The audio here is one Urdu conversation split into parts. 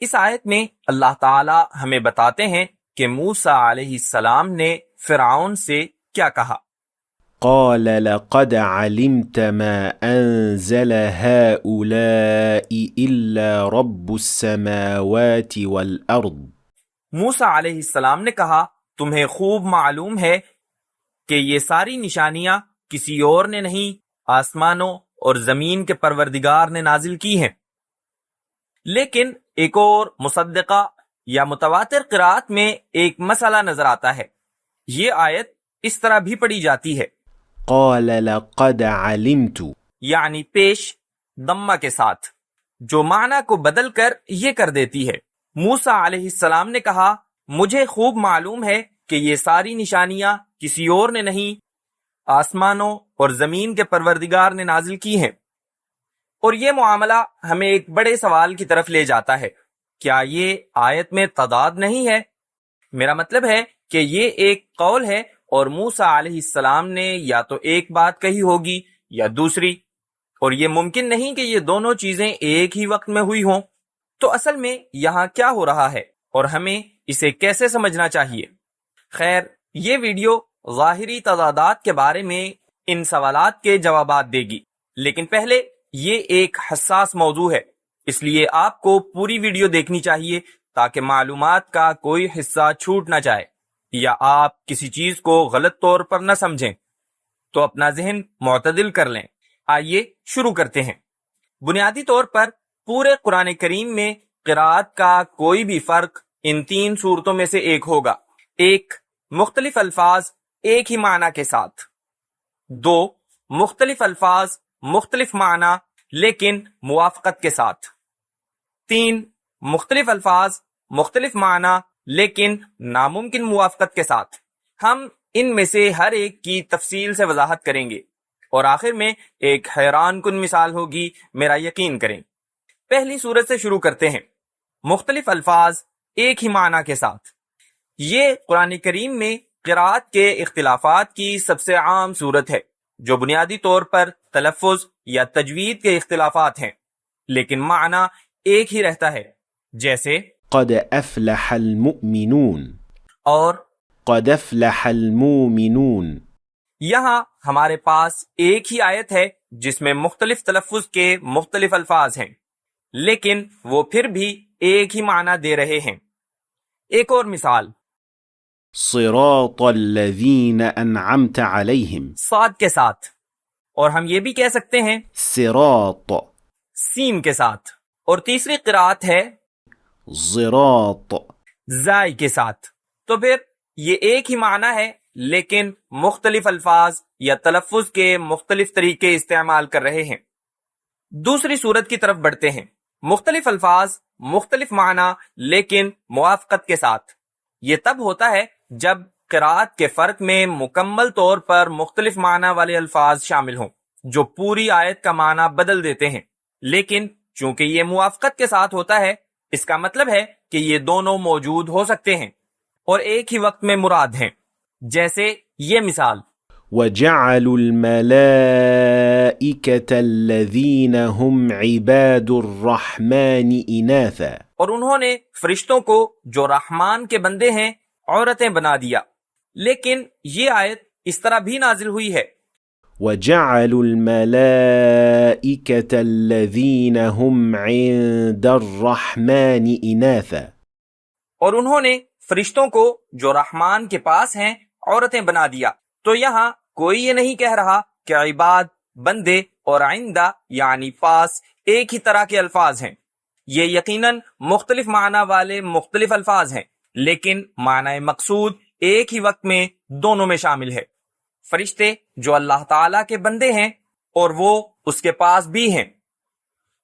اس آیت میں اللہ تعالی ہمیں بتاتے ہیں کہ موسیٰ علیہ السلام نے فرعون سے کیا کہا۔ قال لقد علمت ما أنزل هؤلاء إلا رب السماوات والأرض۔ موسیٰ علیہ السلام نے کہا تمہیں خوب معلوم ہے کہ یہ ساری نشانیاں کسی اور نے نہیں، آسمانوں اور زمین کے پروردگار نے نازل کی ہیں۔ لیکن ایک اور مصدقہ یا متواتر قرات میں ایک مسئلہ نظر آتا ہے۔ یہ آیت اس طرح بھی پڑھی جاتی ہے، قال لقد علمت، یعنی پیش ضمہ کے ساتھ، جو معنی کو بدل کر یہ کر دیتی ہے۔ موسیٰ علیہ السلام نے کہا مجھے خوب معلوم ہے کہ یہ ساری نشانیاں کسی اور نے نہیں، آسمانوں اور زمین کے پروردگار نے نازل کی ہیں۔ اور یہ معاملہ ہمیں ایک بڑے سوال کی طرف لے جاتا ہے، کیا یہ آیت میں تضاد نہیں ہے؟ میرا مطلب ہے کہ یہ ایک قول ہے اور موسیٰ علیہ السلام نے یا تو ایک بات کہی ہوگی یا دوسری، اور یہ ممکن نہیں کہ یہ دونوں چیزیں ایک ہی وقت میں ہوئی ہوں۔ تو اصل میں یہاں کیا ہو رہا ہے اور ہمیں اسے کیسے سمجھنا چاہیے؟ خیر، یہ ویڈیو ظاہری تضادات کے بارے میں ان سوالات کے جوابات دے گی، لیکن پہلے یہ ایک حساس موضوع ہے، اس لیے آپ کو پوری ویڈیو دیکھنی چاہیے تاکہ معلومات کا کوئی حصہ چھوٹ نہ جائے یا آپ کسی چیز کو غلط طور پر نہ سمجھیں۔ تو اپنا ذہن معتدل کر لیں۔ آئیے شروع کرتے ہیں۔ بنیادی طور پر پورے قرآن کریم میں قرات کا کوئی بھی فرق ان تین صورتوں میں سے ایک ہوگا۔ ایک، مختلف الفاظ ایک ہی معنی کے ساتھ۔ دو، مختلف الفاظ مختلف معنی لیکن موافقت کے ساتھ۔ تین، مختلف الفاظ مختلف معنی لیکن ناممکن موافقت کے ساتھ۔ ہم ان میں سے ہر ایک کی تفصیل سے وضاحت کریں گے اور آخر میں ایک حیران کن مثال ہوگی، میرا یقین کریں۔ پہلی صورت سے شروع کرتے ہیں، مختلف الفاظ ایک ہی معنی کے ساتھ۔ یہ قرآن کریم میں قرات کے اختلافات کی سب سے عام صورت ہے، جو بنیادی طور پر تلفظ یا تجوید کے اختلافات ہیں، لیکن معنی ایک ہی رہتا ہے، جیسے قد افلح المؤمنون اور قد افلح المؤمنون۔ یہاں ہمارے پاس ایک ہی آیت ہے جس میں مختلف تلفظ کے مختلف الفاظ ہیں، لیکن وہ پھر بھی ایک ہی معنی دے رہے ہیں۔ ایک اور مثال، صراط الذین انعمت علیہم، صاد کے ساتھ، اور ہم یہ بھی کہہ سکتے ہیں صراط، سین کے ساتھ، اور تیسری قرات ہے صراط، زائی کے ساتھ۔ تو پھر یہ ایک ہی معنی ہے لیکن مختلف الفاظ یا تلفظ کے مختلف طریقے استعمال کر رہے ہیں۔ دوسری صورت کی طرف بڑھتے ہیں، مختلف الفاظ مختلف معنی لیکن موافقت کے ساتھ۔ یہ تب ہوتا ہے جب قرات کے فرق میں مکمل طور پر مختلف معنی والے الفاظ شامل ہوں جو پوری آیت کا معنی بدل دیتے ہیں، لیکن چونکہ یہ موافقت کے ساتھ ہوتا ہے، اس کا مطلب ہے کہ یہ دونوں موجود ہو سکتے ہیں اور ایک ہی وقت میں مراد ہیں۔ جیسے یہ مثال، وجعلوا الملائكة الذين هم عباد الرحمن إناثا، اور انہوں نے فرشتوں کو جو رحمان کے بندے ہیں عورتیں بنا دیا۔ لیکن یہ آیت اس طرح بھی نازل ہوئی ہے، وجعلوا الملائكة الذين هم عند الرحمن إناثا، اور انہوں نے فرشتوں کو جو رحمان کے پاس ہیں عورتیں بنا دیا۔ تو یہاں کوئی یہ نہیں کہہ رہا کہ عباد، بندے اور عندہ یعنی پاس ایک ہی طرح کے الفاظ ہیں۔ یہ یقیناً مختلف معنی والے مختلف الفاظ ہیں، لیکن معنی مقصود ایک ہی وقت میں دونوں میں شامل ہے۔ فرشتے جو اللہ تعالیٰ کے بندے ہیں اور وہ اس کے پاس بھی ہیں۔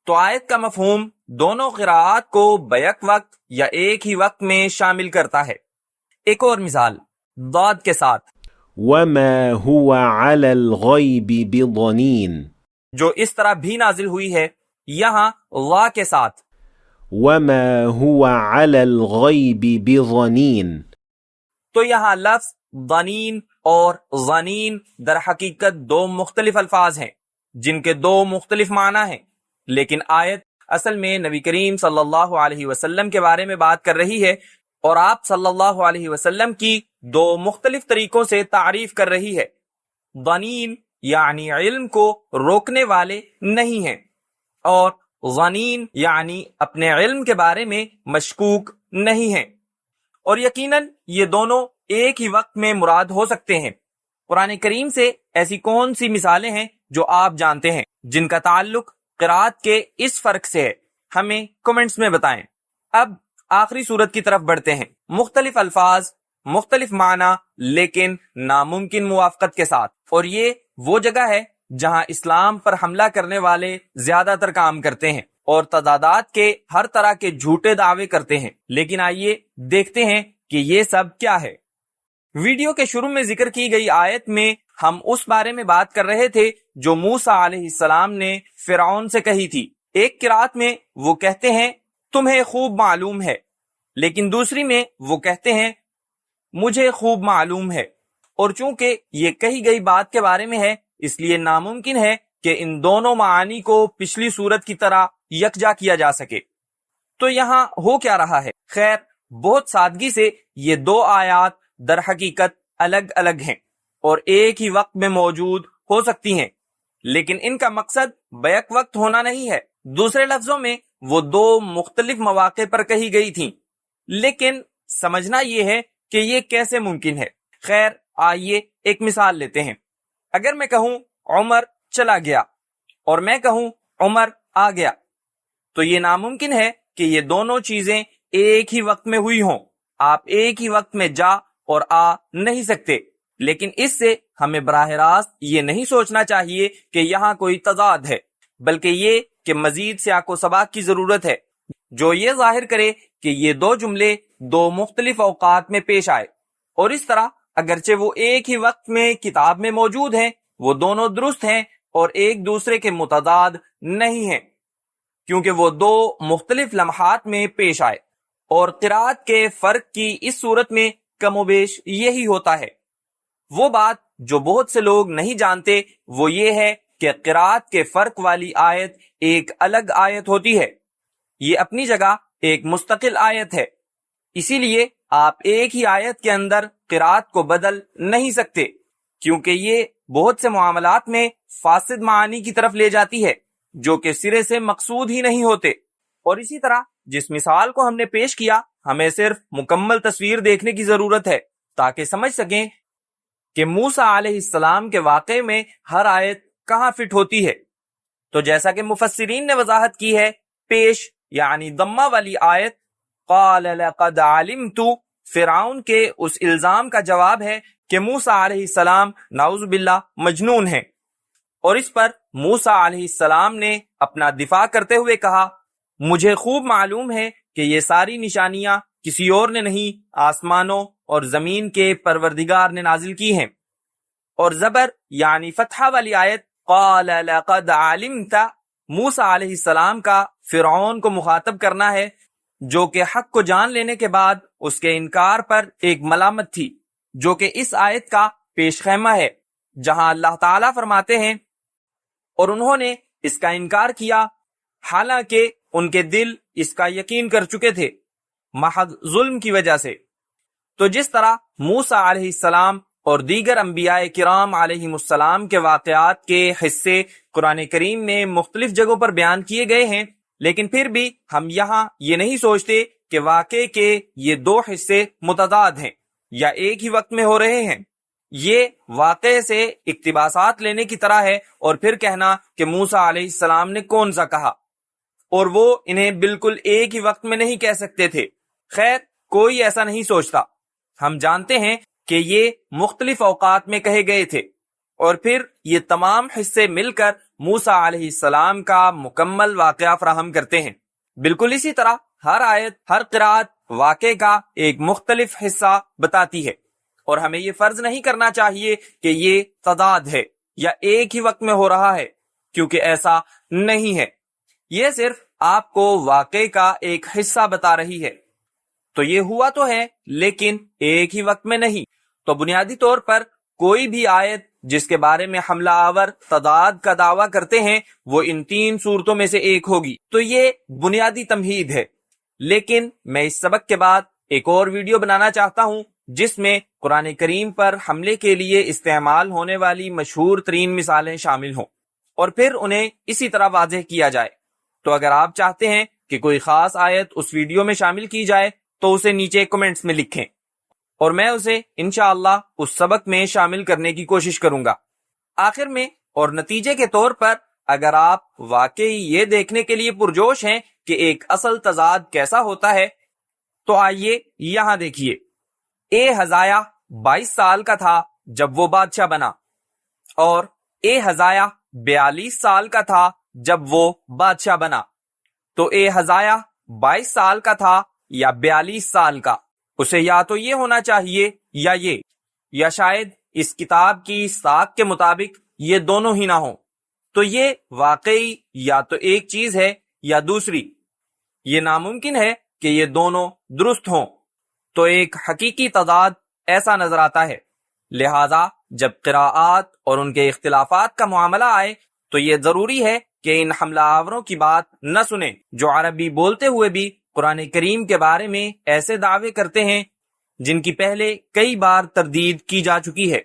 تو آیت کا مفہوم دونوں قراءات کو بیک وقت یا ایک ہی وقت میں شامل کرتا ہے۔ ایک اور مثال، ضاد کے ساتھ، وما هو على الغيب بضنين، جو اس طرح بھی نازل ہوئی ہے۔ یہاں لا کے ساتھ، وما هو على الغيب بضنين، تو یہاں لفظ ضنین اور ظنین در حقیقت دو مختلف الفاظ ہیں جن کے دو مختلف معنی ہیں، لیکن آیت اصل میں نبی کریم صلی اللہ علیہ وسلم کے بارے میں بات کر رہی ہے اور آپ صلی اللہ علیہ وسلم کی دو مختلف طریقوں سے تعریف کر رہی ہے۔ ظنین یعنی علم کو روکنے والے نہیں ہیں، اور ظنین یعنی اپنے علم کے بارے میں مشکوک نہیں ہیں، اور یقیناً یہ دونوں ایک ہی وقت میں مراد ہو سکتے ہیں۔ قرآن کریم سے ایسی کون سی مثالیں ہیں جو آپ جانتے ہیں جن کا تعلق قرات کے اس فرق سے ہے؟ ہمیں کمنٹس میں بتائیں۔ اب آخری صورت کی طرف بڑھتے ہیں۔ مختلف الفاظ، مختلف معنی، لیکن ناممکن موافقت کے ساتھ، اور یہ وہ جگہ ہے جہاں اسلام پر حملہ کرنے والے زیادہ تر کام کرتے ہیں اور تضادات کے ہر طرح کے جھوٹے دعوے کرتے ہیں۔ لیکن آئیے دیکھتے ہیں کہ یہ سب کیا ہے۔ ویڈیو کے شروع میں ذکر کی گئی آیت میں ہم اس بارے میں بات کر رہے تھے جو موسیٰ علیہ السلام نے فرعون سے کہی تھی۔ ایک قرات میں وہ کہتے ہیں تمہیں خوب معلوم ہے، لیکن دوسری میں وہ کہتے ہیں مجھے خوب معلوم ہے، اور چونکہ یہ کہی گئی بات کے بارے میں ہے اس لیے ناممکن ہے کہ ان دونوں معانی کو پچھلی صورت کی طرح یکجا کیا جا سکے۔ تو یہاں ہو کیا رہا ہے؟ خیر، بہت سادگی سے یہ دو آیات در حقیقت الگ الگ ہیں اور ایک ہی وقت میں موجود ہو سکتی ہیں، لیکن ان کا مقصد بیک وقت ہونا نہیں ہے۔ دوسرے لفظوں میں وہ دو مختلف مواقع پر کہی گئی تھیں، لیکن سمجھنا یہ ہے کہ یہ کیسے ممکن ہے۔ خیر، آئیے ایک مثال لیتے ہیں۔ اگر میں کہوں عمر چلا گیا اور میں کہوں عمر آ گیا، تو یہ ناممکن ہے کہ یہ دونوں چیزیں ایک ہی وقت میں ہوئی ہوں۔ آپ ایک ہی وقت میں جا اور آ نہیں سکتے، لیکن اس سے ہمیں براہ راست یہ نہیں سوچنا چاہیے کہ یہاں کوئی تضاد ہے، بلکہ یہ کہ مزید سیاق و سباق کی ضرورت ہے جو یہ ظاہر کرے کہ یہ دو جملے دو مختلف اوقات میں پیش آئے، اور اس طرح اگرچہ وہ ایک ہی وقت میں کتاب میں موجود ہیں، وہ دونوں درست ہیں اور ایک دوسرے کے متضاد نہیں ہیں، کیونکہ وہ دو مختلف لمحات میں پیش آئے۔ اور قرات کے فرق کی اس صورت میں کم و بیش یہی ہوتا ہے۔ وہ بات جو بہت سے لوگ نہیں جانتے وہ یہ ہے کہ قرات کے فرق والی آیت ایک الگ آیت ہوتی ہے، یہ اپنی جگہ ایک مستقل آیت ہے، اسی لیے آپ ایک ہی آیت کے اندر قرات کو بدل نہیں سکتے، کیونکہ یہ بہت سے معاملات میں فاسد معانی کی طرف لے جاتی ہے جو کہ سرے سے مقصود ہی نہیں ہوتے۔ اور اسی طرح جس مثال کو ہم نے پیش کیا، ہمیں صرف مکمل تصویر دیکھنے کی ضرورت ہے تاکہ سمجھ سکیں کہ موسیٰ علیہ السلام کے واقعے میں ہر آیت کہاں فٹ ہوتی ہے۔ تو جیسا کہ مفسرین نے وضاحت کی ہے، پیش یعنی ضمہ والی آیت قال لقد علمت فرعون کے اس الزام کا جواب ہے کہ موسیٰ علیہ السلام نعوذ باللہ مجنون ہیں، اور اس پر موسیٰ علیہ السلام نے اپنا دفاع کرتے ہوئے کہا مجھے خوب معلوم ہے کہ یہ ساری نشانیاں کسی اور نے نہیں، آسمانوں اور زمین کے پروردگار نے نازل کی ہیں۔ اور زبر یعنی فتحہ والی آیت قال لقد علمت موسیٰ علیہ السلام کا فرعون کو مخاطب کرنا ہے، جو کہ حق کو جان لینے کے بعد اس کے انکار پر ایک ملامت تھی، جو کہ اس آیت کا پیش خیمہ ہے، جہاں اللہ تعالیٰ فرماتے ہیں اور انہوں نے اس کا انکار کیا حالانکہ ان کے دل اس کا یقین کر چکے تھے محض ظلم کی وجہ سے۔ تو جس طرح موسیٰ علیہ السلام اور دیگر انبیاء کرام علیہم السلام کے واقعات کے حصے قرآن کریم میں مختلف جگہوں پر بیان کیے گئے ہیں، لیکن پھر بھی ہم یہاں یہ نہیں سوچتے کہ واقعے کے یہ دو حصے متضاد ہیں یا ایک ہی وقت میں ہو رہے ہیں۔ یہ واقعے سے اقتباسات لینے کی طرح ہے اور پھر کہنا کہ موسیٰ علیہ السلام نے کون سا کہا، اور وہ انہیں بالکل ایک ہی وقت میں نہیں کہہ سکتے تھے۔ خیر، کوئی ایسا نہیں سوچتا، ہم جانتے ہیں کہ یہ مختلف اوقات میں کہے گئے تھے، اور پھر یہ تمام حصے مل کر موسیٰ علیہ السلام کا مکمل واقعہ فراہم کرتے ہیں۔ بالکل اسی طرح ہر آیت، ہر قرات واقعے کا ایک مختلف حصہ بتاتی ہے، اور ہمیں یہ فرض نہیں کرنا چاہیے کہ یہ تضاد ہے یا ایک ہی وقت میں ہو رہا ہے، کیونکہ ایسا نہیں ہے، یہ صرف آپ کو واقعے کا ایک حصہ بتا رہی ہے۔ تو یہ ہوا تو ہے لیکن ایک ہی وقت میں نہیں۔ تو بنیادی طور پر کوئی بھی آیت جس کے بارے میں حملہ آور تضاد کا دعویٰ کرتے ہیں وہ ان 3 صورتوں میں سے ایک ہوگی۔ تو یہ بنیادی تمہید ہے، لیکن میں اس سبق کے بعد ایک اور ویڈیو بنانا چاہتا ہوں جس میں قرآن کریم پر حملے کے لیے استعمال ہونے والی مشہور ترین مثالیں شامل ہوں اور پھر انہیں اسی طرح واضح کیا جائے۔ تو اگر آپ چاہتے ہیں کہ کوئی خاص آیت اس ویڈیو میں شامل کی جائے تو اسے نیچے کمنٹس میں لکھیں اور میں اسے انشاءاللہ اس سبق میں شامل کرنے کی کوشش کروں گا۔ آخر میں اور نتیجے کے طور پر اگر آپ واقعی یہ دیکھنے کے لیے پرجوش ہیں کہ ایک اصل تضاد کیسا ہوتا ہے تو آئیے یہاں دیکھیے۔ حزائیہ 22 سال کا تھا جب وہ بادشاہ بنا اور حزائیہ 42 سال کا تھا جب وہ بادشاہ بنا۔ تو حزائیہ 22 سال کا تھا یا 42 سال کا، اسے یا تو یہ ہونا چاہیے یا یہ، یا شاید اس کتاب کی ساق کے مطابق یہ دونوں ہی نہ ہوں۔ تو یہ واقعی یا تو ایک چیز ہے یا دوسری، یہ ناممکن ہے کہ یہ دونوں درست ہوں۔ تو ایک حقیقی تضاد ایسا نظر آتا ہے، لہذا جب قراءات اور ان کے اختلافات کا معاملہ آئے تو یہ ضروری ہے کہ ان حملہ آوروں کی بات نہ سنیں جو عربی بولتے ہوئے بھی قرآن کریم کے بارے میں ایسے دعوے کرتے ہیں جن کی پہلے کئی بار تردید کی جا چکی ہے۔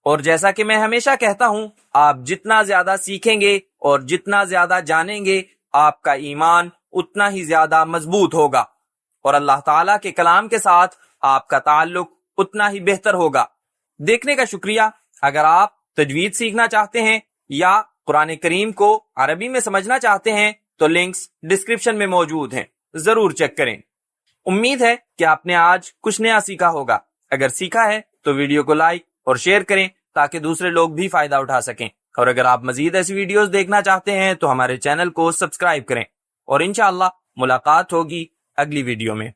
اور جیسا کہ میں ہمیشہ کہتا ہوں، آپ جتنا زیادہ سیکھیں گے اور جتنا زیادہ جانیں گے آپ کا ایمان اتنا ہی زیادہ مضبوط ہوگا اور اللہ تعالیٰ کے کلام کے ساتھ آپ کا تعلق اتنا ہی بہتر ہوگا۔ دیکھنے کا شکریہ۔ اگر آپ تجوید سیکھنا چاہتے ہیں یا قرآن کریم کو عربی میں سمجھنا چاہتے ہیں تو لنکس ڈسکرپشن میں موجود ہیں، ضرور چیک کریں۔ امید ہے کہ آپ نے آج کچھ نیا سیکھا ہوگا۔ اگر سیکھا ہے تو ویڈیو کو لائک اور شیئر کریں تاکہ دوسرے لوگ بھی فائدہ اٹھا سکیں، اور اگر آپ مزید ایسی ویڈیوز دیکھنا چاہتے ہیں تو ہمارے چینل کو سبسکرائب کریں، اور انشاءاللہ ملاقات ہوگی اگلی ویڈیو میں۔